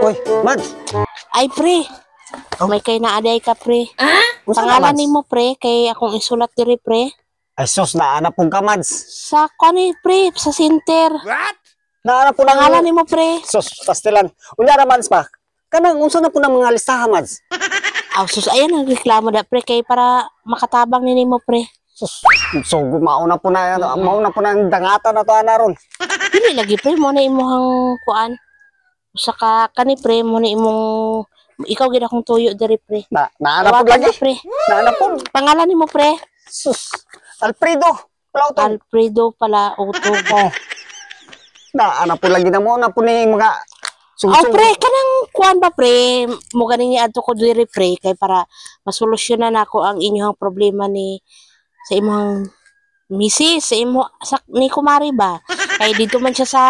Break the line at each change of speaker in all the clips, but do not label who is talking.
Uy, Mads.
Ay, pre. May kay naaday ka, pre.
Unsa
Pangalan
Mads?
nimo, pre, kay akong isulat diri, pre.
Ay sus, naanap pong ka, Mads.
Sa kani, pre, sa center.
Naanap po
Pangalan nimo, pre.
Sus, pastilan. Unya na, Mads pa. Kanang, unsa na po ng mga listahan, Mads?
Aw, sus, ayan ang reklamo da, pre, kay para makatabang ni nimo, pre.
Sus, so mauna po na ang dangata na to ron.
Dili lagi, pre, mo na imuhang kuan. Usa ka kani, pre, mo na imong ikaw gid akong tuyo diri, pre.
Naanap po
Tawagan
lagi.
na, pre.
Naanap po.
Pangalan nimo, pre.
Sus, Alfredo. Plauto.
Alfredo pala utog.
Oh. Naanap po lagi na mo na po ni mga
Oh, pre, kanang kuan ba, pre? Mo ganing adto ko diri, pre, kay para masolusyonan nako ang inyong problema ni sa imong misis, sa imo sa ni kumari ba? Kay dito man siya sa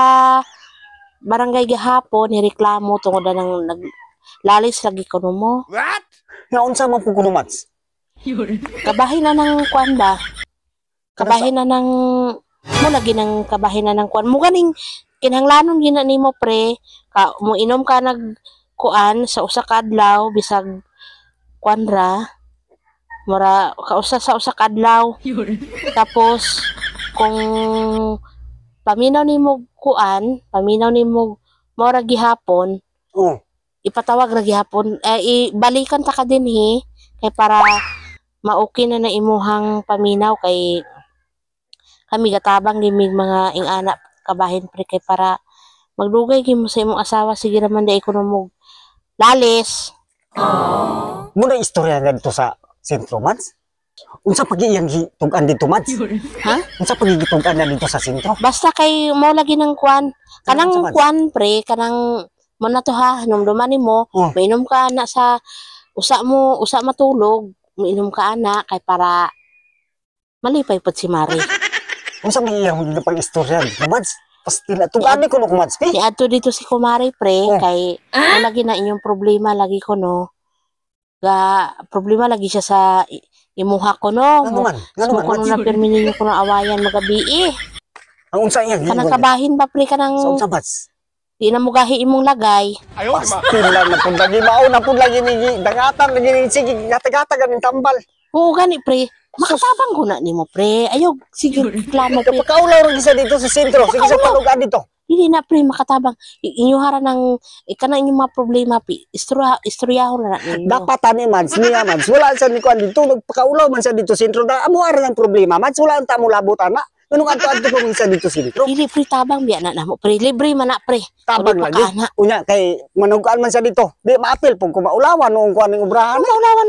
barangay gahapon ni reklamo tungod na nang naglalis lagi kuno mo.
Nga unsa man po kuno, Mads?
Kabahin na ng kuan ba? Kabahin na ng mo lagi ng kabahin na ng kuan. Mo ganing kinahanglanon gina nimo, pre, ka mo inom ka nag kuan sa usa ka adlaw bisag kuan ra mura kausa sa usa ka adlaw. Tapos kung paminaw nimo kuan, paminaw nimo mura gihapon,
Oh.
ipatawag ra gihapon, ibalikan ta ka dinhi kay para maukay na imuhang paminaw kay kami gatabang gimig mga ing-anak kabahin, pre, kay para magdugay gyud mo sa imong asawa, sige raman dai kuno mo lalis.
Muna istorya nga dito sa sentro, Mads. Unsa pag-iyang tugan dito, Mads?
Ha?
Unsa pagigitugan na dito sa sentro?
Basta kay mo lagi ng kuan. Kanang
Ano sa
kuan, pre, kanang mo na to ha, numduman nimo,
Oh.
mainom ka na sa usa matulog, mainom ka ana kay para malipay pud si Mari.
Unsa may iyang pag istorya dito, Mads? Pastila tugan ko no, Mads.
Ni adto dito si Kumari, pre,
Oh.
kay mo lagi na inyong problema lagi ko no. Ga problema lagi siya sa imuha ko no.
Ano man? Ano man,
Kuno
Mads?
na permi ninyo kuno awayan magabi eh.
Ang unsa iyang
Kanang kabahin ba, pre, kanang
Sa unsa, Mads?
di na mo gahi imong lagay.
Pastila na pud lagi mao na pud lagi ni dangatan lagi ni sige gata-gata ganing tambal.
Oo, gani, pre. Makatabang ko na nimo, pre. Ayaw, sige, reklamo, pre.
Kapakaulaw ra gisa dito sa sentro. Sige sa palugan dito.
Hindi na, pre, makatabang. Inyuhara ng, kana inyong mga problema, pre. Istoryahon na ninyo.
Dapat ani, Mads, niya, Mads. Wala sa ni kuan dito. Nagpakaulaw man sa dito sentro. Amo ara ng problema, Mads. Wala ang tamo labot ana. Nung adto po sa dito sentro.
Hindi, pre, tabang biya na mo, pre. Libre man na, pre.
Tabang
Ulit pa
lagi.
ka, ana.
Unya kay manugaan man sa dito. Di maapil pug kumaulawan noong kuan ning obrahan.
Ang kaulawan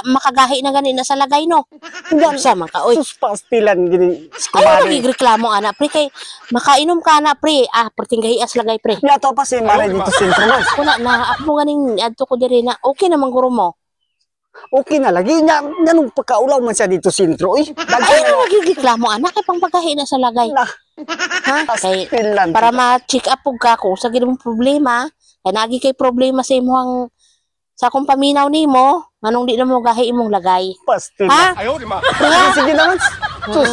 makagahi na gani na sa lagay, no?
Unya
Sa man ka, oy.
sus pastilan gini.
Ayaw nagigreklamo, ana, pre. Kay makainom ka, ana, pre. Perting gahi as lagay, pre.
Nya to pa si Mare dito sentro, Mads.
Kuna na, ako ganing, adto ko diri na, okay naman guro mo.
Okay na lagi nya nganong pagkaulaw man sa dito sentro eh.
Ay, ano nagigreklamo, ana, kay pang paggahi na sa lagay.
Na.
Ha? Kay,
Pastilan.
para ma-check up pug ka kung sa gid mong problema, kay nagi kay problema sa imong sa akong paminaw nimo, nganong di na mo gahi imong lagay.
Pastilan.
Ha?
Sige na, Mads. Sus.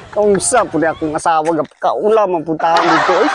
Kung sa pud akong asawa ga pagkaulaw man pud taon dito eh.